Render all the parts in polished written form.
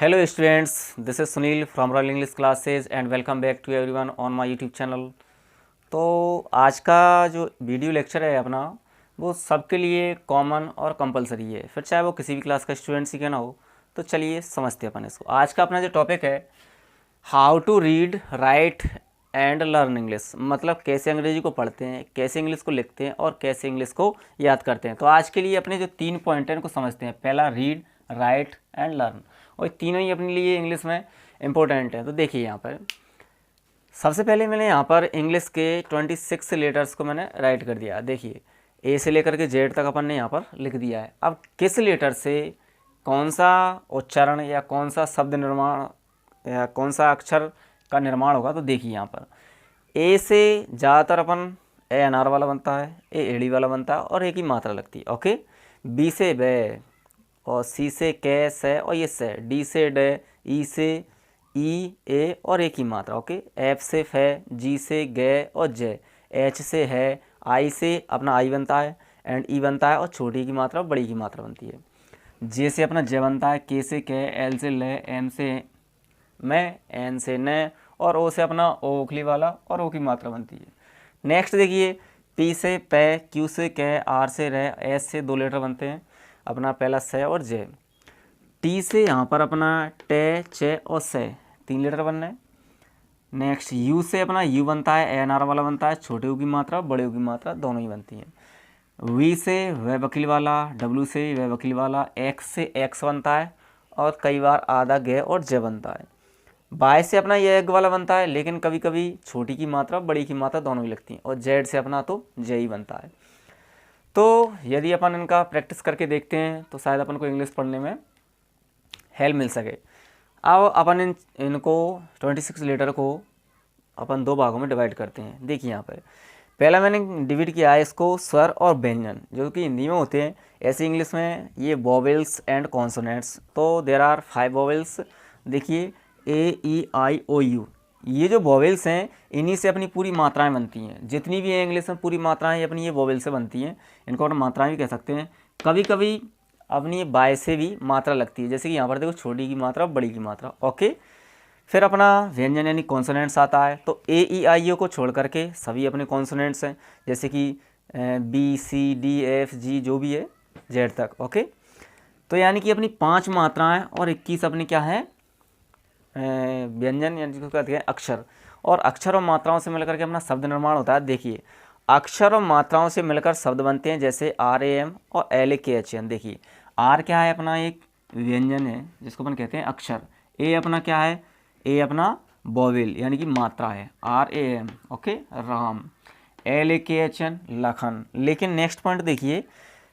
Hello students, this is Sunil from royal English classes and welcome back to everyone on my YouTube channel. तो आज का जो video lecture है अपना, वो सबके लिए कॉमन और कंपलसरी है, फिर चाहे वो किसी भी क्लास का स्टूडेंट ही क्यों ना हो। तो चलिए समझते हैं अपन इसको। आज का अपना जो टॉपिक है, how to read write and learn English, मतलब कैसे अंग्रेजी को पढ़ते हैं, कैसे इंग्लिश को लिखते हैं और कैसे इंग्लिश को याद करते हैं। तो आज के लिए अपने जो 3 पॉइंट हैं उनको समझते हैं। पहला रीड, राइट एंड लर्न, और तीनों ही अपने लिए इंग्लिश में इम्पोर्टेंट है। तो देखिए यहाँ पर सबसे पहले मैंने यहाँ पर इंग्लिश के 26 लेटर्स को मैंने राइट कर दिया। देखिए ए से लेकर के जेड तक अपन ने यहाँ पर लिख दिया है। अब किस लेटर से कौन सा उच्चारण या कौन सा शब्द निर्माण या कौन सा अक्षर का निर्माण होगा, तो देखिए यहाँ पर ए से ज़्यादातर अपन ए अनार वाला बनता है, ए एड़ी वाला बनता है और एक ही मात्रा लगती है। ओके, बी से बे, और सी से कै से और ये से, डी से डे, ई से ई ए और एक ही मात्रा। ओके, एफ से फे, जी से गे और जे, एच से है, आई से अपना आई बनता है एंड ई बनता है और छोटी की मात्रा बड़ी की मात्रा बनती है। जे से अपना जे बनता है, के से कै, एल से ले, एम से मैं, एन से न और ओ से अपना ओखली वाला और ओ की मात्रा बनती है। नेक्स्ट देखिए, पी से पे, क्यू से कै, आर से रे, एस से 2 लेटर बनते हैं अपना पहला से और जे। टी से यहाँ पर अपना टे, चे और से 3 लेटर बनना है। नेक्स्ट यू से अपना यू बनता है, एन आर वाला बनता है, छोटे यू की मात्रा बड़े यू की मात्रा दोनों ही बनती हैं। वी से वह वकील वाला, डब्ल्यू से वह वकील वाला, एक्स से एक्स बनता है और कई बार आधा गे और जे बनता है। बाय से अपना ये एग वाला बनता है, लेकिन कभी कभी छोटी की मात्रा बड़ी की मात्रा दोनों ही लगती हैं। और जेड से अपना तो जे ही बनता है। तो यदि अपन इनका प्रैक्टिस करके देखते हैं तो शायद अपन को इंग्लिश पढ़ने में हेल्प मिल सके। अब अपन इनको 26 लेटर को अपन 2 भागों में डिवाइड करते हैं। देखिए यहाँ पर पहला मैंने डिवाइड किया है इसको स्वर और व्यंजन, जो कि हिंदी में होते हैं, ऐसे इंग्लिश में ये वोवेल्स एंड कॉन्सोनेंट्स। तो देर आर 5 वोवेल्स। देखिए ए ई आई ओ यू, ये जो वोवेल्स हैं इन्हीं से अपनी पूरी मात्राएं बनती हैं। जितनी भी है इंग्लिश में पूरी मात्राएं ये अपनी ये वोवेल से बनती हैं। इनको अपन मात्राएं भी कह सकते हैं। कभी कभी अपनी बाय से भी मात्रा लगती है, जैसे कि यहाँ पर देखो छोटी की मात्रा बड़ी की मात्रा। ओके, फिर अपना व्यंजन यानी कॉन्सोनेंट्स आता है। तो ए ई आई ओ को छोड़ करके सभी अपने कॉन्सोनेंट्स हैं, जैसे कि B C D F G जो भी है जेड तक। ओके, तो यानी कि अपनी 5 मात्राएं और 21 अपनी क्या है व्यंजन, यानी जिसको कहते हैं अक्षर। और अक्षर और मात्राओं से मिलकर के अपना शब्द निर्माण होता है। देखिए अक्षर और मात्राओं से मिलकर शब्द बनते हैं, जैसे आर ए एम और L A K H N. देखिए आर क्या है, अपना एक व्यंजन है जिसको अपन कहते हैं अक्षर। ए अपना क्या है, ए अपना वोवेल यानी कि मात्रा है, R A M. Okay, Ram. L A K H N Lakhan. लेकिन नेक्स्ट पॉइंट देखिए,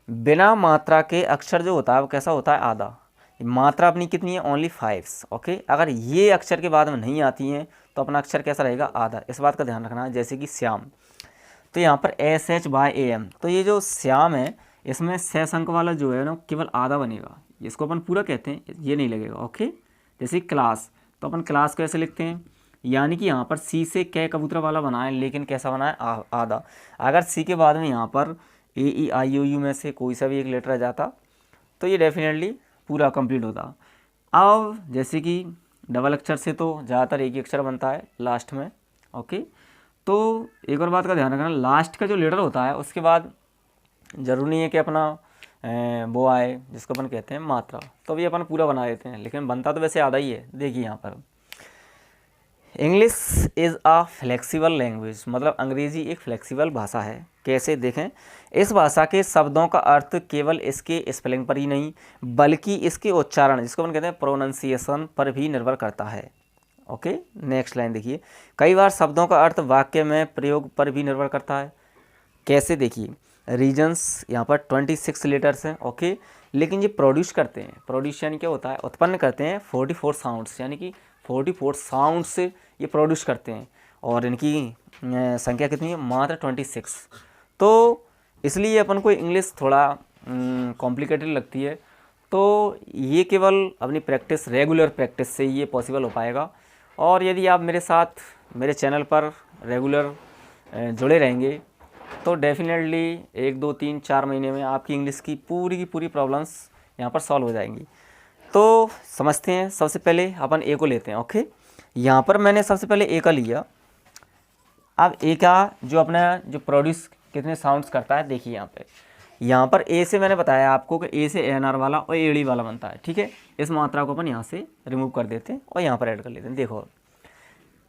बिना मात्रा के अक्षर जो होता है वो कैसा होता है, आधा। मात्रा अपनी कितनी है, ओनली 5। ओके, अगर ये अक्षर के बाद में नहीं आती हैं तो अपना अक्षर कैसा रहेगा, आधा। इस बात का ध्यान रखना है। जैसे कि श्याम, तो यहाँ पर S H by A M, तो ये जो श्याम है इसमें 6 अंक वाला जो है ना केवल आधा बनेगा, इसको अपन पूरा कहते हैं, ये नहीं लगेगा। ओके, जैसे क्लास, तो अपन क्लास को ऐसे लिखते हैं, यानी कि यहाँ पर सी से कै कबूतर वाला बना है, लेकिन कैसा बना है, आधा। अगर सी के बाद में यहाँ पर ए ई आई ओ यू में से कोई सा भी एक लेटर आ जाता तो ये डेफिनेटली पूरा कंप्लीट होता। अब जैसे कि डबल अक्षर से तो ज़्यादातर एक ही अक्षर बनता है लास्ट में। ओके, तो एक और बात का ध्यान रखना, लास्ट का जो लेटर होता है उसके बाद ज़रूरी नहीं है कि अपना वो आए जिसको अपन कहते हैं मात्रा, तो भी अपन पूरा बना देते हैं, लेकिन बनता तो वैसे आधा ही है। देखिए यहाँ पर English is a flexible language, मतलब अंग्रेज़ी एक फ्लेक्सिबल भाषा है। कैसे देखें, इस भाषा के शब्दों का अर्थ केवल इसके स्पेलिंग पर ही नहीं बल्कि इसके उच्चारण, जिसको हम कहते हैं प्रोनाउंसिएशन, पर भी निर्भर करता है। ओके, नेक्स्ट लाइन देखिए, कई बार शब्दों का अर्थ वाक्य में प्रयोग पर भी निर्भर करता है। कैसे, देखिए रीजन्स यहाँ पर 26 लेटर्स हैं। ओके, लेकिन ये प्रोड्यूस करते हैं, प्रोड्यूस यानी क्या होता है, उत्पन्न करते हैं 44 साउंड्स, यानी कि 44 साउंड्स ये प्रोड्यूस करते हैं। और इनकी संख्या कितनी है, मात्र 26। तो इसलिए अपन को इंग्लिश थोड़ा कॉम्प्लिकेटेड लगती है। तो ये केवल अपनी प्रैक्टिस, रेगुलर प्रैक्टिस से ये पॉसिबल हो पाएगा। और यदि आप मेरे साथ मेरे चैनल पर रेगुलर जुड़े रहेंगे तो डेफिनेटली 1 2 3 4 महीने में आपकी इंग्लिश की पूरी प्रॉब्लम्स यहाँ पर सॉल्व हो जाएंगी। तो समझते हैं। सबसे पहले अपन ए को लेते हैं। ओके, यहाँ पर मैंने सबसे पहले ए का लिया। अब ए का जो अपना जो प्रोड्यूस कितने साउंड्स करता है देखिए यहाँ पर ए से मैंने बताया आपको कि ए से ए एन आर वाला और एड़ी वाला बनता है। ठीक है, इस मात्रा को अपन यहाँ से रिमूव कर देते हैं और यहाँ पर ऐड कर लेते हैं। देखो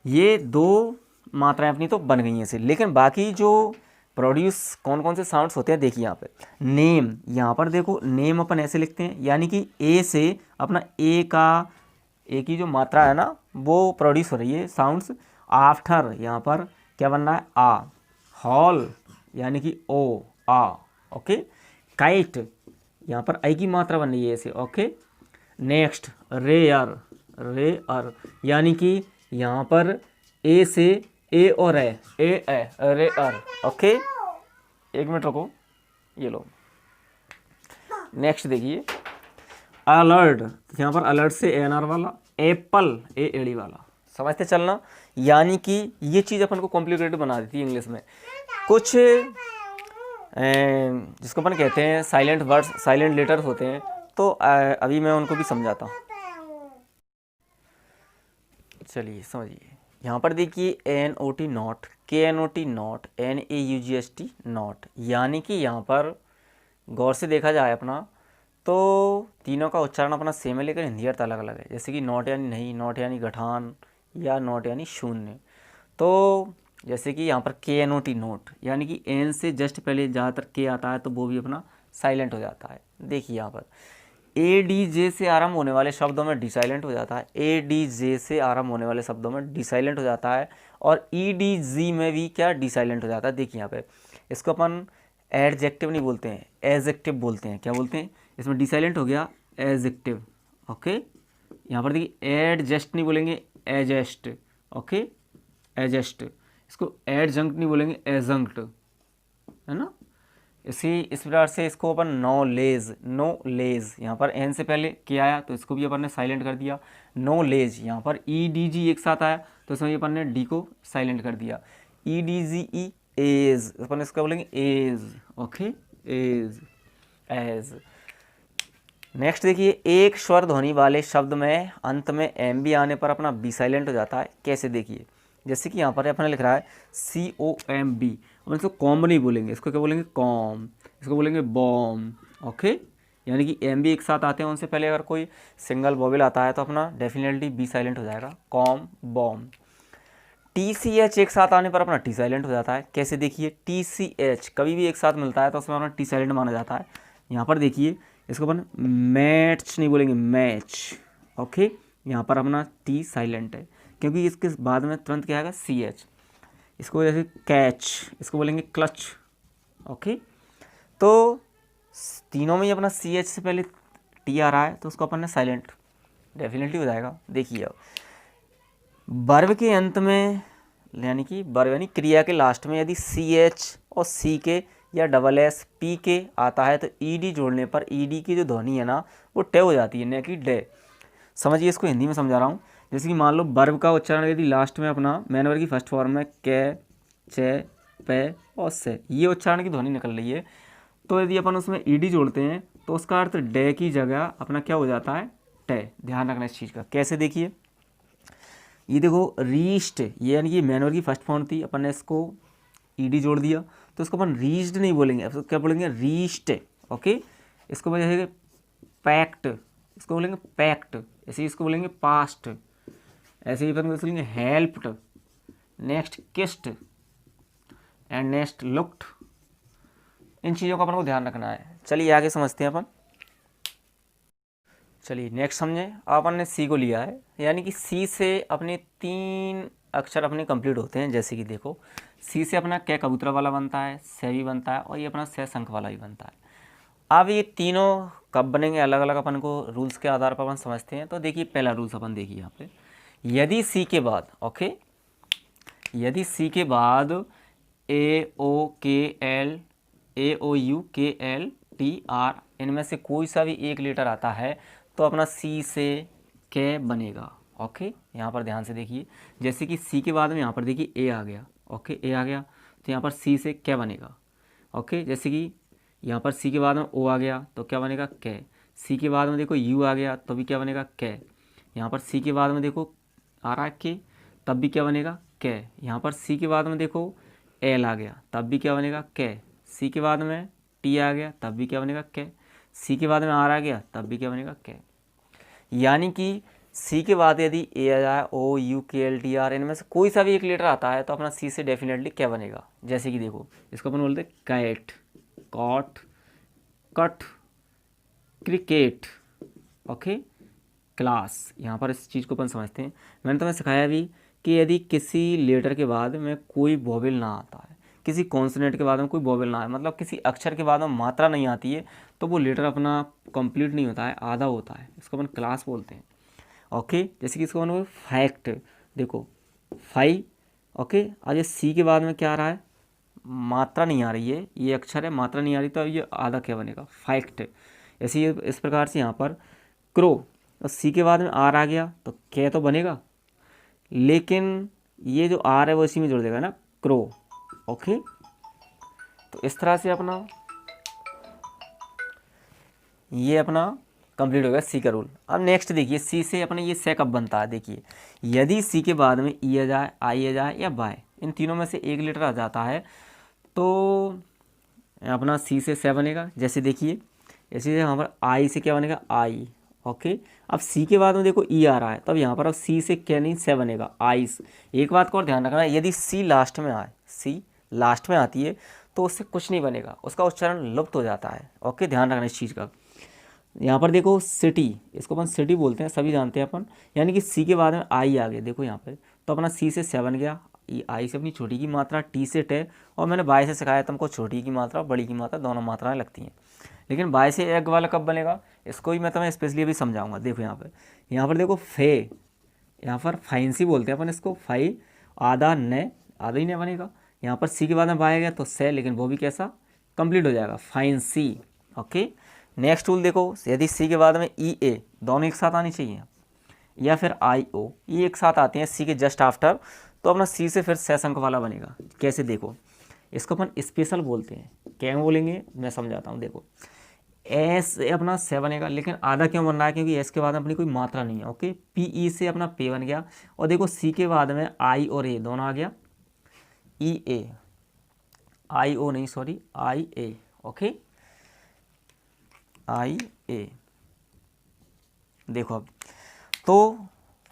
ये दो मात्राएं अपनी तो बन गई हैं से, लेकिन बाकी जो प्रोड्यूस कौन कौन से साउंड्स होते हैं देखिए यहाँ पे नेम। यहाँ पर देखो नेम अपन ऐसे लिखते हैं, यानी कि ए से अपना ए की जो मात्रा है ना वो प्रोड्यूस हो रही है साउंड्स। आफ्टर यहाँ पर क्या बन रहा है आ। हॉल यानी कि ओ आ। ओके, काइट यहाँ पर आई की मात्रा बन रही है ऐसे। ओके, नेक्स्ट रेयर यानी कि यहाँ पर ए से ए और रेयर। ओके, एक मिनट रुको, ये लो। नेक्स्ट देखिए अलर्ट, यहाँ पर अलर्ट से ए एन आर वाला, एप्पल ए एड़ी वाला। समझते चलना, यानी कि ये चीज़ अपन को कॉम्प्लिकेटेड बना देती है इंग्लिश में। कुछ जिसको अपन कहते हैं साइलेंट वर्ड्स, साइलेंट लेटर्स होते हैं, तो अभी मैं उनको भी समझाता हूँ। चलिए समझिए, यहाँ पर देखिए NOT not, KNOT not, NAUGST not, यानी कि यहाँ पर गौर से देखा जाए अपना तो तीनों का उच्चारण अपना सेम है, लेकिन हिंदी अर्थ अलग अलग है। जैसे कि नॉट यानी नहीं, नॉट यानी गठान, या नॉट यानी शून्य। तो जैसे कि यहाँ पर KNOT नोट, यानी कि एन से जस्ट पहले ज़्यादातर के आता है तो वो भी अपना साइलेंट हो जाता है। देखिए यहाँ पर ADJ से आरंभ होने वाले शब्दों में डी साइलेंट हो जाता है, ADJ से आरंभ होने वाले शब्दों में डी साइलेंट हो जाता है, और EDG में भी क्या डी साइलेंट हो जाता है। देखिए यहाँ पे इसको अपन एडजेक्टिव नहीं बोलते हैं, एडजेक्टिव बोलते हैं। क्या बोलते हैं, इसमें डी साइलेंट हो गया एडजेक्टिव। ओके, यहाँ पर देखिए एडजस्ट नहीं बोलेंगे, एडजस्ट। Okay, adjust. इसको एडजंक्ट नहीं बोलेंगे, एडजंक्ट, है ना। इस प्रकार से इसको अपन नॉलेज, नॉलेज, यहाँ पर एन से पहले क्या आया तो इसको भी अपन ने साइलेंट कर दिया। नॉलेज, यहाँ पर EDG एक साथ आया तो इसमें अपन ने डी को साइलेंट कर दिया। EDGE एज, अपन इसका बोलेंगे age. Okay, age, age. Next देखिए एक स्वर ध्वनि वाले शब्द में अंत में एम भी आने पर अपना बी साइलेंट हो जाता है। कैसे देखिए, जैसे कि यहाँ पर अपने लिख रहा है COMB, हम इसको कॉम्ब नहीं बोलेंगे, इसको क्या बोलेंगे कॉम, इसको बोलेंगे बॉम। ओके, यानी कि एम भी एक साथ आते हैं, उनसे पहले अगर कोई सिंगल वोवेल आता है तो अपना डेफिनेटली बी साइलेंट हो जाएगा, कॉम बॉम। TCH एक साथ आने पर अपना टी साइलेंट हो जाता है। कैसे देखिए, TCH कभी भी एक साथ मिलता है तो उसमें अपना टी साइलेंट माना जाता है। यहाँ पर देखिए इसको अपन मैच नहीं बोलेंगे, मैच। ओके, यहाँ पर अपना टी साइलेंट है क्योंकि इसके बाद में तुरंत क्या आएगा CH। इसको जैसे कैच, इसको बोलेंगे क्लच। ओके, तो तीनों में ही अपना CH से पहले टी आ रहा है तो उसको अपन ने साइलेंट डेफिनेटली हो जाएगा। देखिए अब वर्ब के अंत में, यानी कि वर्ब यानी क्रिया के लास्ट में यदि CH और CK या SSPK आता है तो ED जोड़ने पर ED की जो ध्वनि है ना वो टे हो जाती है, न कि डे। समझिए, इसको हिंदी में समझा रहा हूँ। जैसे कि मान लो वर्ब का उच्चारण यदि लास्ट में अपना मैन वर्ब की फर्स्ट फॉर्म में के, चे, पे और से, ये उच्चारण की ध्वनि निकल रही है, तो यदि अपन उसमें ED जोड़ते हैं तो उसका अर्थ डे की जगह अपना क्या हो जाता है, टे। ध्यान रखना इस चीज़ का। कैसे देखिए, ये देखो रीच्ड, ये यानी कि मैन वर्ब की फर्स्ट फॉर्म थी, अपन ने इसको ED जोड़ दिया तो इसको अपन रीच्ड नहीं बोलेंगे, अब क्या बोलेंगे रीच्ड। ओके, इसको बोलेंगे पैक्ट, इसको बोलेंगे पैक्ट। ऐसे ही इसको बोलेंगे पास्ट, ऐसे ही अपन बोलेंगे helped, next kissed and next looked. इन चीज़ों का अपन को ध्यान रखना है। चलिए आगे समझते हैं अपन। चलिए नेक्स्ट समझें। अपन ने सी को लिया है, यानी कि सी से अपने 3 अक्षर अपने कंप्लीट होते हैं। जैसे कि देखो सी से अपना कै कबूतरा वाला बनता है, से भी बनता है, और ये अपना से शंख वाला भी बनता है। अब ये तीनों कब बनेंगे अलग अलग अपन को रूल्स के आधार पर अपन समझते हैं। तो देखिए पहला रूल्स अपन देखिए यहाँ पे, यदि सी के बाद, ओके, यदि सी के बाद AOKL, AOUKL, TR इनमें से कोई सा भी एक लेटर आता है तो अपना सी से के बनेगा। ओके, यहाँ पर ध्यान से देखिए, जैसे कि सी के बाद में यहाँ पर देखिए ए आ गया। ओके, ए आ गया तो यहाँ पर सी से क्या बनेगा। ओके, जैसे कि यहाँ पर सी के बाद में ओ आ गया तो क्या बनेगा कै, सी के बाद में देखो यू आ गया तो भी क्या बनेगा कै। यहाँ पर सी के बाद में देखो आ रहा है के, तब भी क्या बनेगा कै। यहाँ पर सी के बाद में देखो एल आ गया तब भी क्या बनेगा कै। सी के बाद में टी आ गया तब भी क्या बनेगा कै। सी के बाद में आर आ गया तब भी क्या बनेगा कै। यानी कि सी के बाद यदि ए आ जाए, ओ यू के एल टी आर, इनमें से कोई सा भी एक लेटर आता है तो अपना सी से डेफिनेटली क्या बनेगा। जैसे कि देखो इसको अपन बोलते हैं cat, cot, cut, cricket, okay, class. यहाँ पर इस चीज़ को अपन समझते हैं। मैंने तुम्हें सिखाया भी कि यदि किसी लेटर के बाद में कोई वोवेल ना आता है, किसी कॉन्सोनेंट के बाद में कोई वोवेल ना है, मतलब किसी अक्षर के बाद में मात्रा नहीं आती है, तो वो लेटर अपना कंप्लीट नहीं होता है, आधा होता है। इसको अपन क्लास बोलते हैं। ओके, जैसे कि इसको अपन फैक्ट, देखो फाइव, ओके। आज ये सी के बाद में क्या आ रहा है, मात्रा नहीं आ रही है, ये अक्षर है, मात्रा नहीं आ रही, तो ये आधा क्या बनेगा फैक्ट। ऐसे ही इस प्रकार से यहाँ पर क्रो, तो सी के बाद में आर आ गया तो क्या तो बनेगा, लेकिन ये जो आर है वो इसी में जुड़ देगा ना, क्रो। ओके, तो इस तरह से अपना ये अपना कंप्लीट हो गया सी का रूल। अब नेक्स्ट देखिए सी से अपने ये से कब बनता है। देखिए यदि सी के बाद में ई आ जाए, आई आ जाए या बाय, इन तीनों में से एक लेटर आ जाता है तो अपना सी से से बनेगा। जैसे देखिए इसी से यहाँ पर आई से क्या बनेगा आई। ओके, अब सी के बाद में देखो ई आ रहा है, तब यहाँ पर अब सी से क्या नहीं से बनेगा आइस। एक बात को और ध्यान रखना, यदि सी लास्ट में आए, सी लास्ट में आती है तो उससे कुछ नहीं बनेगा, उसका उच्चारण लुप्त हो जाता है। ओके, ध्यान रखना इस चीज़ का। यहाँ पर देखो सिटी, इसको अपन सिटी बोलते हैं, सभी जानते हैं अपन। यानी कि सी के बाद में आई आ गया, देखो यहाँ पे, तो अपना सी से से बन गया, आई से अपनी छोटी की मात्रा, टी से टे, और मैंने बाय से सिखाया तुमको छोटी की मात्रा बड़ी की मात्रा दोनों मात्राएं लगती हैं। लेकिन बाय से एग वाला कब बनेगा, इसको ही मैं तुम्हें स्पेशली अभी समझाऊंगा। देखो यहाँ पर देखो फे, यहाँ पर फाइंसी बोलते हैं अपन इसको, फाई, आधा न, आधा ही न बनेगा। यहाँ पर सी के बाद में बाय गया तो से, लेकिन वो भी कैसा कंप्लीट हो जाएगा, फाइंसी। ओके, नेक्स्ट रूल देखो, यदि सी के बाद में ई ए दोनों एक साथ आनी चाहिए, या फिर आई ओ, ये एक साथ आते हैं सी के जस्ट आफ्टर, तो अपना सी से फिर से अंक वाला बनेगा। कैसे देखो, इसको अपन स्पेशल बोलते हैं। क्या बोलेंगे मैं समझाता हूँ। देखो एस अपना से बनेगा, लेकिन आधा क्यों बन रहा है, क्योंकि एस के बाद में अपनी कोई मात्रा नहीं है। ओके, पी ई से अपना पे बन गया, और देखो सी के बाद में आई और ए दोनों आ गया, ई ए, आई ओ नहीं सॉरी, आई ए। ओके, आई ए, देखो अब तो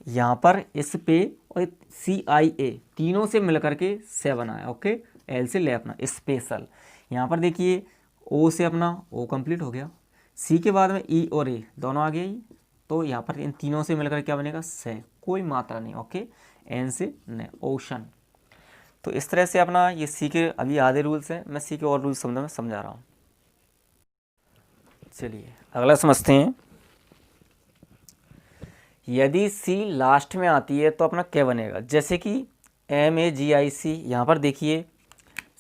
यहाँ पर इस पे और सी आई ए तीनों से मिलकर के से बना है। ओके, एल से ले अपना स्पेशल। यहाँ पर देखिए ओ से अपना ओ कंप्लीट हो गया, सी के बाद में ई और ए दोनों आ गए, तो यहाँ पर इन तीनों से मिलकर क्या बनेगा से, कोई मात्रा नहीं। ओके, एन से न, ओशन। तो इस तरह से अपना ये सी के अभी आधे रूल्स हैं, मैं सी के और रूल्स समझा रहा हूँ। चलिए अगला समझते हैं। यदि सी लास्ट में आती है तो अपना क्या बनेगा। जैसे कि एम ए जी आई सी, यहाँ पर देखिए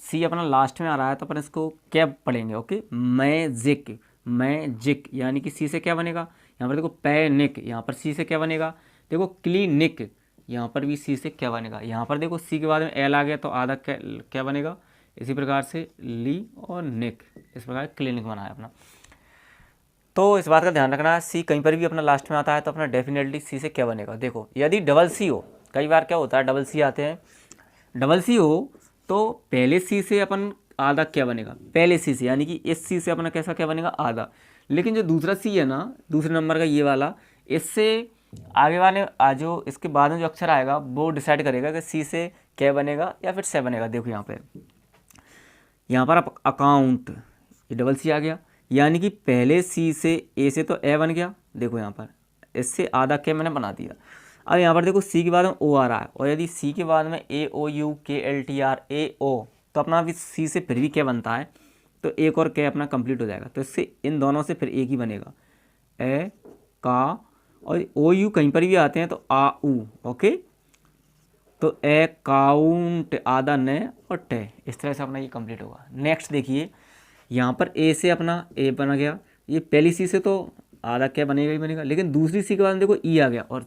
सी अपना लास्ट में आ रहा है तो अपन इसको क्या पढ़ेंगे। ओके, मैजिक, मैजिक, यानी कि सी से क्या बनेगा। यहाँ पर देखो पैनिक, यहाँ पर सी से क्या बनेगा। देखो क्लिनिक, यहाँ पर भी सी से क्या बनेगा। यहाँ पर देखो सी के बाद में एल आ गया तो आधा क्या बनेगा। इसी प्रकार से ली और निक, इस प्रकार क्लिनिक बना है अपना। तो इस बात का ध्यान रखना है, सी कहीं पर भी अपना लास्ट में आता है तो अपना डेफिनेटली सी से क्या बनेगा। देखो यदि डबल सी हो, कई बार क्या होता है डबल सी आते हैं, डबल सी हो तो पहले सी से अपन आधा क्या बनेगा, पहले सी से, यानी कि इस सी से अपना कैसा क्या बनेगा आधा। लेकिन जो दूसरा सी है ना, दूसरे नंबर का ये वाला, इससे आगे वाले जो इसके बाद में जो अक्षर आएगा वो डिसाइड करेगा कि सी से क्या बनेगा या फिर से बनेगा। देखो यहाँ पर अकाउंट, ये डबल सी आ गया, यानी कि पहले सी से ए से तो ए बन गया। देखो यहाँ पर इससे आधा क्या मैंने बना दिया। अब यहाँ पर देखो सी के बाद में ओ आ रहा है, और यदि सी के बाद में ए ओ यू के एल टी आर ए ओ, तो अपना अभी सी से फिर भी क्या बनता है, तो एक और क्या अपना कंप्लीट हो जाएगा। तो इससे इन दोनों से फिर एक ही बनेगा, ए का, और ओ यू कहीं पर भी आते हैं तो आ ऊ। ओके, तो अकाउंट, आधा न और टे, इस तरह से अपना ये कंप्लीट होगा। नेक्स्ट देखिए यहाँ पर ए से अपना ए बना गया, ये पहली सी से तो आधा क्या बनेगा ही बनेगा, लेकिन दूसरी सी के बाद देखो ई आ गया, और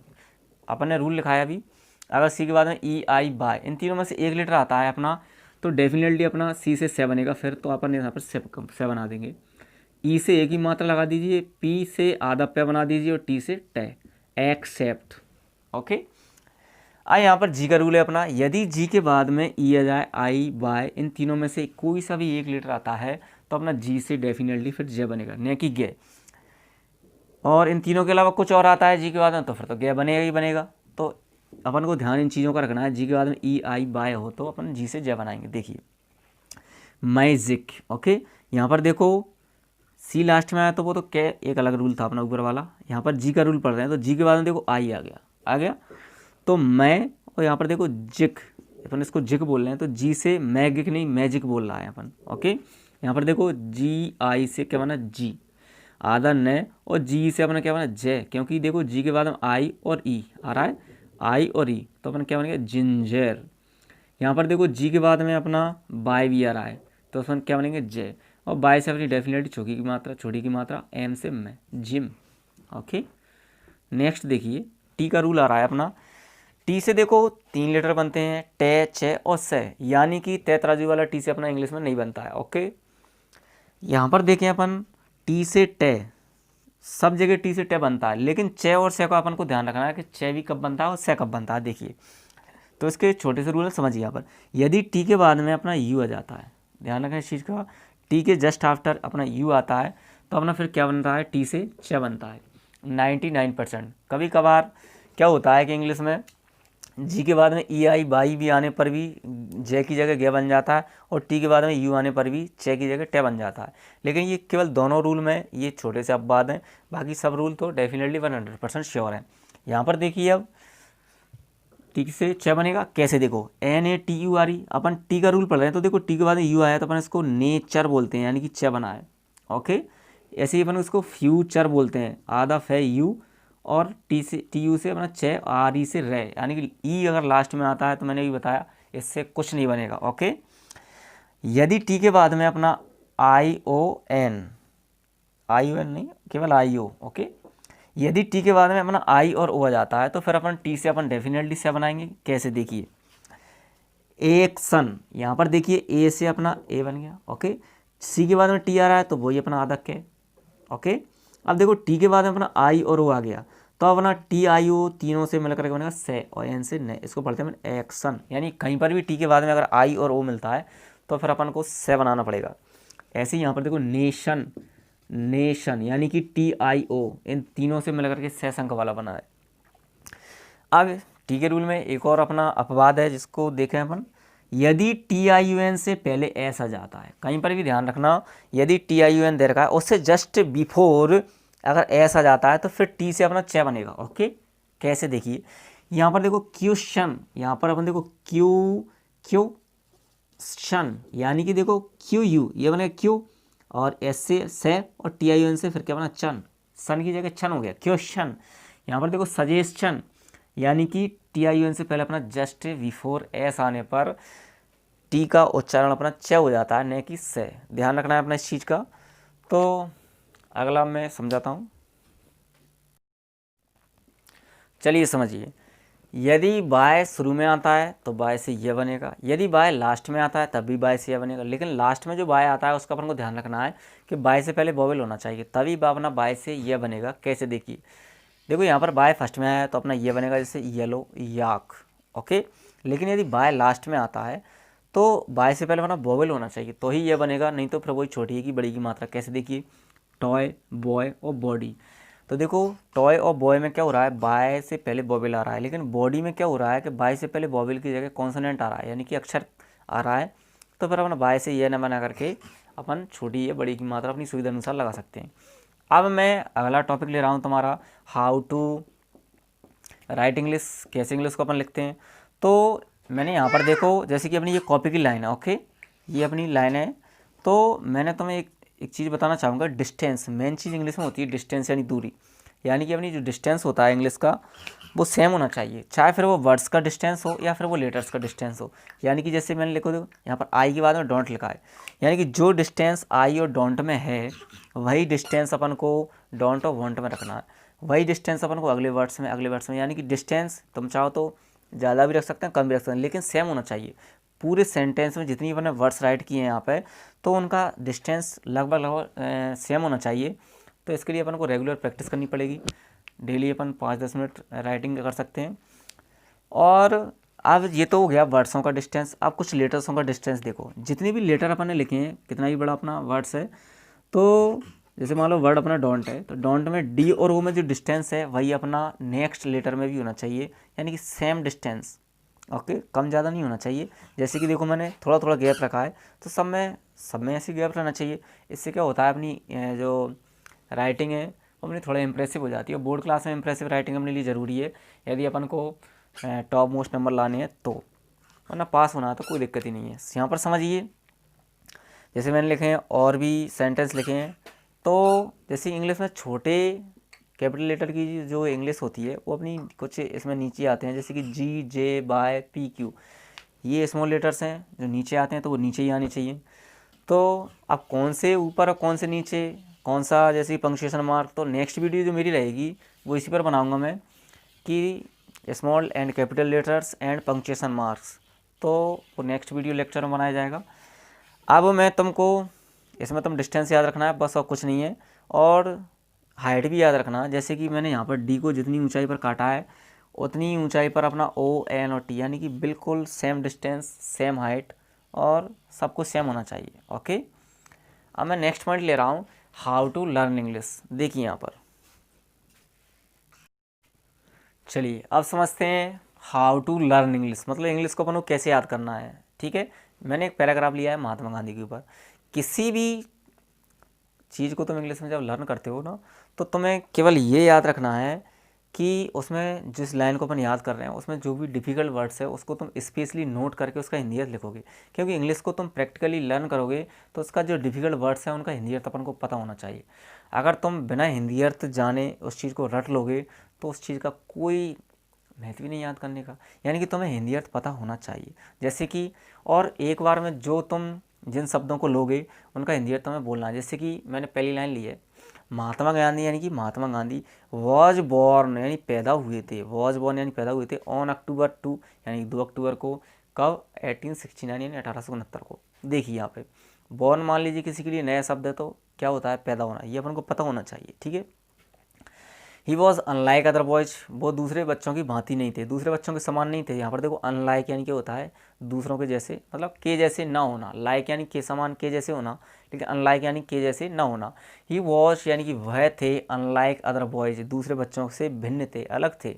अपन ने रूल लिखाया अभी, अगर सी के बाद में ई आई बाय, इन तीनों में से एक लेटर आता है अपना, तो डेफिनेटली अपना सी से से बनेगा फिर, तो अपन यहाँ पर से बना देंगे। ई से एक ही मात्रा लगा दीजिए, पी से आधा पे बना दीजिए और टी से टे, एक्सेप्ट। ओके। यहाँ पर जी का रूल है अपना, यदि जी के बाद में ई आ जाए, आई, बाय, इन तीनों में से कोई सा भी एक लेटर आता है तो अपना जी से डेफिनेटली फिर जे बनेगा, न कि गे। और इन तीनों के अलावा कुछ और आता है जी के बाद में तो फिर तो गे बनेगा ही बनेगा। तो अपन को ध्यान इन चीज़ों का रखना है, जी के बाद में ई, आई, बाय हो तो अपन जी से जे बनाएंगे। देखिए मैजिक। ओके, यहाँ पर देखो सी लास्ट में आया तो वो तो क्या एक अलग रूल था अपना ऊपर वाला, यहाँ पर जी का रूल पढ़ रहे हैं तो जी के बाद में देखो आई आ गया, आ गया तो मैं, और यहाँ पर देखो जिक, अपन इसको जिक बोल रहे हैं तो जी से मैगिक नहीं मैजिक बोल रहा है अपन। ओके, यहाँ पर देखो जी आई से क्या बना जी, आधा न, और जी से अपना क्या बना जय, क्योंकि देखो जी के बाद में आई और ई आ रहा है, आई और ई तो अपन क्या बनेगा जिंजर। यहाँ पर देखो जी के बाद में अपना बाय भी आ रहा है तो उसमें क्या बनेंगे जय, और बाय से अपनी डेफिनेटली छोटी की मात्रा एम से मैं, जिम। ओके, नेक्स्ट देखिए टी का रूल आ रहा है अपना, टी से देखो 3 लेटर बनते हैं, टे, चे और से, यानी कि ते तराजू वाला टी से अपना इंग्लिश में नहीं बनता है। ओके, यहाँ पर देखें अपन टी से टे, सब जगह टी से टे बनता है, लेकिन चे और से का अपन को ध्यान रखना है कि चे भी कब बनता है और से कब बनता है। देखिए तो इसके छोटे से रूल समझिए यहाँ पर, यदि टी के बाद में अपना यू आ जाता है, ध्यान रखें इस चीज़ का, टी के जस्ट आफ्टर अपना यू आता है तो अपना फिर क्या बनता है टी से चे बनता है 99%। कभी कभार क्या होता है कि इंग्लिश में जी के बाद में ई, आई, बाई भी आने पर भी जे की जगह गे बन जाता है, और टी के बाद में यू आने पर भी चे की जगह टे बन जाता है। लेकिन ये केवल दोनों रूल में ये छोटे से अपवाद हैं, बाकी सब रूल तो डेफिनेटली 100% श्योर हैं। यहाँ पर देखिए अब टी से चे बनेगा कैसे, देखो NATURE, अपन टी का रूल पढ़ रहे हैं तो देखो टी के बाद में यू आया तो अपन इसको नेचर बोलते हैं, यानी कि चे बना है। ओके, ऐसे ही अपन इसको फ्यूचर बोलते हैं, आधा फे यू, और टी से टी यू से अपना चे, आर ई से रे, यानी कि ई अगर लास्ट में आता है तो मैंने भी बताया इससे कुछ नहीं बनेगा। ओके, यदि टी के बाद में अपना ION, ION नहीं केवल IO, ओके, यदि टी के बाद में अपना आई और ओ आ जाता है तो फिर अपन टी से अपन डेफिनेटली से बनाएंगे। कैसे, देखिए एक्शन, यहाँ पर देखिए ए से अपना ए बन गया। ओके, सी के बाद में टी आ रहा है तो वही अपना आधा के। ओके, अब देखो टी के बाद में अपना आई और ओ आ गया तो अपना टी, आई, ओ तीनों से मिलकर के बनेगा से, और एन से ने, इसको पढ़ते हैं एक्शन। यानी कहीं पर भी टी के बाद में अगर आई और ओ मिलता है तो फिर अपन को से बनाना पड़ेगा। ऐसे ही यहाँ पर देखो नेशन, नेशन यानी कि TIO, इन तीनों से मिलकर के 6 अंक वाला बना है। अब टी के रूल में एक और अपना अपवाद है जिसको देखें अपन, यदि TION से पहले एस आ जाता है, कहीं पर भी ध्यान रखना, यदि TION दे रखा है उससे जस्ट बिफोर अगर एस आ जाता है तो फिर टी से अपना चे बनेगा। ओके, कैसे, देखिए यहाँ पर देखो क्वेश्चन, यहाँ पर अपन देखो क्वेश्चन, यानी कि देखो QU ये बनेगा क्यू, और एस से और TION से फिर क्या बना चन, सन की जगह छन हो गया क्वेश्चन। यहाँ पर देखो सजेशन, यानी कि TION से पहले अपना जस्ट बिफोर एस आने पर टी का उच्चारण अपना च हो जाता है, न कि से। ध्यान रखना है अपना इस चीज़ का। तो अगला मैं समझाता हूँ, चलिए समझिए, यदि बाय शुरू में आता है तो बाय से ये बनेगा, यदि बाय लास्ट में आता है तब भी बाय से ये बनेगा, लेकिन लास्ट में जो बाय आता है उसका अपन को ध्यान रखना है कि बाय से पहले वोवेल होना चाहिए, तभी अपना बाय से ये बनेगा। कैसे, देखिए देखो यहाँ पर बाय फर्स्ट में आया तो अपना ये बनेगा जैसे येलो, याक। ओके, लेकिन यदि बाय लास्ट में आता है तो बाय से पहले अपना वोवेल होना चाहिए तो ही ये बनेगा, नहीं तो फिर वही छोटी की बड़ी की मात्रा। कैसे, देखिए टॉय, बॉय और बॉडी, तो देखो टॉय और बॉय में क्या हो रहा है, बाय से पहले वोवेल आ रहा है, लेकिन बॉडी में क्या हो रहा है कि बाय से पहले वोवेल की जगह कॉन्सोनेंट आ रहा है, यानी कि अक्षर आ रहा है। तो फिर अपन बाय से ये न बना करके अपन छोटी या बड़ी की मात्रा अपनी सुविधा अनुसार लगा सकते हैं। अब मैं अगला टॉपिक ले रहा हूँ तुम्हारा, हाउ टू राइट इंग्लिश, कैसे इंग्लिश को अपन लिखते हैं। तो मैंने यहाँ पर देखो जैसे कि अपनी ये कॉपी की लाइन है, ओके, ये अपनी लाइन है, तो मैंने तुम्हें एक चीज़ बताना चाहूँगा, डिस्टेंस, मेन चीज़ इंग्लिश में होती है डिस्टेंस, यानी दूरी, यानी कि अपनी जो डिस्टेंस होता है इंग्लिश का वो सेम होना चाहिए, चाहे फिर वो वर्ड्स का डिस्टेंस हो या फिर वो लेटर्स का डिस्टेंस हो। यानी कि जैसे मैंने लिखो, यहाँ पर आई के बाद में डोंट लिखा है, यानी कि जो डिस्टेंस आई और डोंट में है वही डिस्टेंस अपन को डोंट और वॉन्ट में रखना है, वही डिस्टेंस अपन को अगले वर्ड्स में, यानी कि डिस्टेंस तुम चाहो तो ज़्यादा भी रख सकते हैं, कम भी रख सकते हैं, लेकिन सेम होना चाहिए। पूरे सेंटेंस में जितनी मैंने वर्ड्स राइट किए हैं यहाँ पे, तो उनका डिस्टेंस लगभग लगभग सेम होना चाहिए। तो इसके लिए अपन को रेगुलर प्रैक्टिस करनी पड़ेगी। डेली अपन 5-10 मिनट राइटिंग कर सकते हैं। और अब ये तो हो गया वर्ड्सों का डिस्टेंस। अब कुछ लेटर्सों का डिस्टेंस देखो। जितने भी लेटर अपन ने लिखे हैं, कितना ही बड़ा अपना वर्ड्स है, तो जैसे मान लो वर्ड अपना डोंट है, तो डोंट में डी और ओ में जो डिस्टेंस है वही अपना नेक्स्ट लेटर में भी होना चाहिए, यानी कि सेम डिस्टेंस। ओके, कम ज़्यादा नहीं होना चाहिए। जैसे कि देखो मैंने थोड़ा थोड़ा गैप रखा है, तो सब में ऐसे गैप रहना चाहिए। इससे क्या होता है, अपनी जो राइटिंग है वो अपनी थोड़ा इंप्रेसिव हो जाती है। बोर्ड क्लास में इंप्रेसिव राइटिंग अपने लिए ज़रूरी है यदि अपन को टॉप मोस्ट नंबर लाने हैं तो, वरना पास होना है तो कोई दिक्कत ही नहीं है। यहाँ पर समझिए, जैसे मैंने लिखे हैं और भी सेंटेंस लिखे हैं, तो जैसे इंग्लिश में छोटे कैपिटल लेटर की जो इंग्लिश होती है वो अपनी कुछ इसमें नीचे आते हैं, जैसे कि जी, जे, बाय, पी, क्यू, ये स्मॉल लेटर्स हैं जो नीचे आते हैं, तो वो नीचे ही आने चाहिए। तो अब कौन से ऊपर और कौन से नीचे, कौन सा जैसे पंक्चुएशन मार्क, तो नेक्स्ट वीडियो जो मेरी रहेगी वो इसी पर बनाऊंगा मैं, कि small and capital letters and punctuation marks, तो वो नेक्स्ट वीडियो लेक्चर में बनाया जाएगा। अब मैं तुमको इसमें तुम डिस्टेंस याद रखना है बस, और कुछ नहीं है। और हाइट भी याद रखना, जैसे कि मैंने यहाँ पर डी को जितनी ऊंचाई पर काटा है उतनी ऊंचाई पर अपना ओ, एन और टी, यानी कि बिल्कुल सेम डिस्टेंस, सेम हाइट, और सब कुछ सेम होना चाहिए। ओके, अब मैं नेक्स्ट पॉइंट ले रहा हूँ, हाउ टू लर्न इंग्लिश। देखिए यहाँ पर, चलिए अब समझते हैं हाउ टू लर्न इंग्लिश, मतलब इंग्लिश को अपन को कैसे याद करना है। ठीक है, मैंने एक पैराग्राफ लिया है महात्मा गांधी के ऊपर। किसी भी चीज़ को तुम इंग्लिश में जब लर्न करते हो ना, तो तुम्हें केवल ये याद रखना है कि उसमें जिस लाइन को अपन याद कर रहे हैं उसमें जो भी डिफ़िकल्ट वर्ड्स है उसको तुम स्पेशली नोट करके उसका हिंदीयत लिखोगे। क्योंकि इंग्लिश को तुम प्रैक्टिकली लर्न करोगे तो उसका जो डिफ़िकल्ट वर्ड्स है उनका हिंदीयत अपन को पता होना चाहिए। अगर तुम बिना हिंदीयत जाने उस चीज़ को रट लोगे तो उस चीज़ का कोई महत्व ही नहीं याद करने का। यानी कि तुम्हें हिंदीयत पता होना चाहिए। जैसे कि, और एक बार में जो तुम जिन शब्दों को लोगे उनका हिंदीयत तुम्हें बोलना है। जैसे कि मैंने पहली लाइन ली है, महात्मा गांधी, यानी कि महात्मा गांधी वॉज बॉर्न, यानी पैदा हुए थे, वॉज बॉर्न यानी पैदा हुए थे, ऑन अक्टूबर 2, यानी 2 अक्टूबर को, कब, 1869 यानी 1869 को। देखिए यहाँ पे बॉर्न मान लीजिए किसी के लिए नया शब्द है, तो क्या होता है, पैदा होना, ये अपन को पता होना चाहिए। ठीक है, he was unlike other boys, वो दूसरे बच्चों की भांति नहीं थे, दूसरे बच्चों के समान नहीं थे। यहाँ पर देखो अनलाइक यानी क्या होता है, दूसरों के जैसे, मतलब के जैसे ना होना, लाइक यानी के समान, के जैसे होना, लेकिन अनलाइक यानी के जैसे ना होना। ही वॉज यानी कि वह थे, अनलाइक अदर बॉयज, दूसरे बच्चों से भिन्न थे, अलग थे।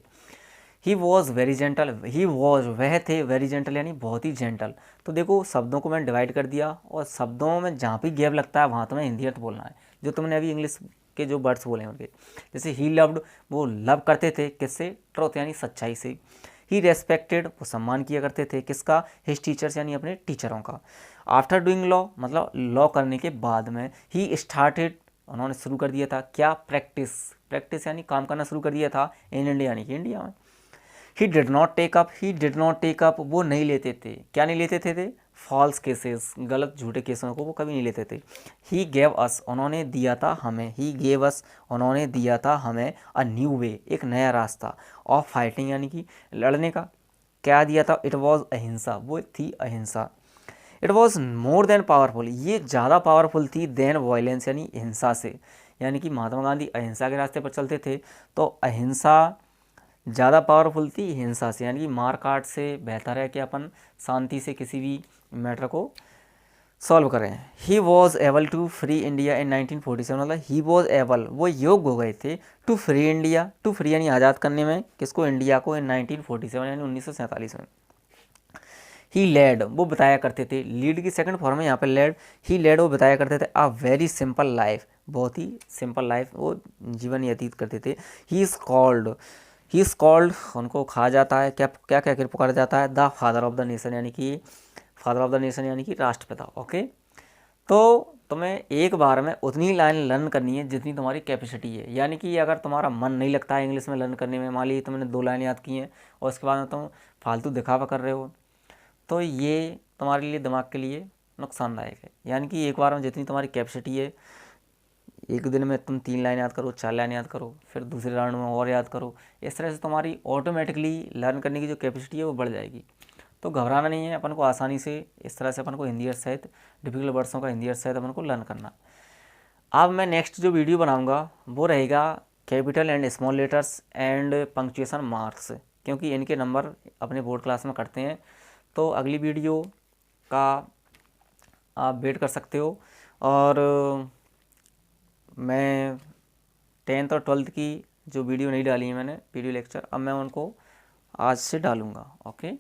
He was very gentle, he was वह थे, वेरी जेंटल यानी बहुत ही जेंटल। तो देखो शब्दों को मैंने डिवाइड कर दिया, और शब्दों में जहाँ भी गैप लगता है वहाँ तुम्हें हिंदी अर्थ बोलना है, जो तुमने अभी इंग्लिश के जो वर्ड्स बोले हैं उनके। जैसे ही लव्ड, वो लव करते थे किससे, ट्रुथ यानी सच्चाई से। ही रेस्पेक्टेड, वो सम्मान किया करते थे किसका, हिज टीचर्स यानी अपने टीचरों का। आफ्टर डूइंग लॉ, मतलब लॉ करने के बाद में। ही स्टार्टेड, उन्होंने शुरू कर दिया था क्या, प्रैक्टिस, प्रैक्टिस यानी काम करना शुरू कर दिया था, इन इंडिया यानी कि इंडिया में। He did not take up, he did not take up, वो नहीं लेते थे, क्या नहीं लेते थे फॉल्स केसेस, गलत झूठे केसों को वो कभी नहीं लेते थे। ही गेव अस, उन्होंने दिया था हमें, ही गेव अस, उन्होंने दिया था हमें, अ न्यू वे, एक नया रास्ता, ऑफ फाइटिंग यानी कि लड़ने का। क्या दिया था, इट वॉज अहिंसा, वो थी अहिंसा। It was more than powerful, ये ज़्यादा पावरफुल थी देन वायलेंस यानी हिंसा से। यानी कि महात्मा गांधी अहिंसा के रास्ते पर चलते थे, तो अहिंसा ज़्यादा पावरफुल थी हिंसा से। यानी कि मार काट से बेहतर है कि अपन शांति से किसी भी मैटर को सॉल्व करें। He was able to free India in 1947, मतलब ही वॉज एबल, वो योग्य हो गए थे, to free India, to free यानी आज़ाद करने में, किसको, इंडिया को, इन 1947 यानी 1947 में। ही लेड, वो बताया करते थे, लीड की सेकंड फॉर्म है यहाँ पे लेड। ही लेड, वो बताया करते थे, अ वेरी सिंपल लाइफ, बहुत ही सिंपल लाइफ वो जीवन व्यतीत करते थे। He is called, he is called, उनको कहा जाता है, क्या क्या क्या कर पुकारा जाता है, the father of the nation, यानी कि फादर ऑफ द नेशन यानी कि राष्ट्रपिता। ओके, तो तुम्हें एक बार में उतनी लाइन लर्न करनी है जितनी तुम्हारी कैपेसिटी है। यानी कि अगर तुम्हारा मन नहीं लगता है इंग्लिश में लर्न करने में, मान लीजिए तुमने 2 लाइन याद की हैं और उसके बाद में तुम फालतू दिखावा कर रहे हो, तो ये तुम्हारे लिए, दिमाग के लिए नुकसानदायक है। यानी कि एक बार में जितनी तुम्हारी कैपेसिटी है, एक दिन में तुम 3 लाइन याद करो, 4 लाइन याद करो, फिर दूसरे राउंड में और याद करो। इस तरह से तुम्हारी ऑटोमेटिकली लर्न करने की जो कैपेसिटी है वो बढ़ जाएगी। तो घबराना नहीं है, अपन को आसानी से इस तरह से अपन को हिंदी सहित डिफिकल्ट वर्ड्सों का हिंदी सहित अपन को लर्न करना। अब मैं नेक्स्ट जो वीडियो बनाऊंगा वो रहेगा capital and small letters and punctuation marks, क्योंकि इनके नंबर अपने बोर्ड क्लास में कटते हैं। तो अगली वीडियो का आप वेट कर सकते हो। और मैं 10th और 12th की जो वीडियो नहीं डाली है मैंने वीडियो लेक्चर, अब मैं उनको आज से डालूँगा। ओके।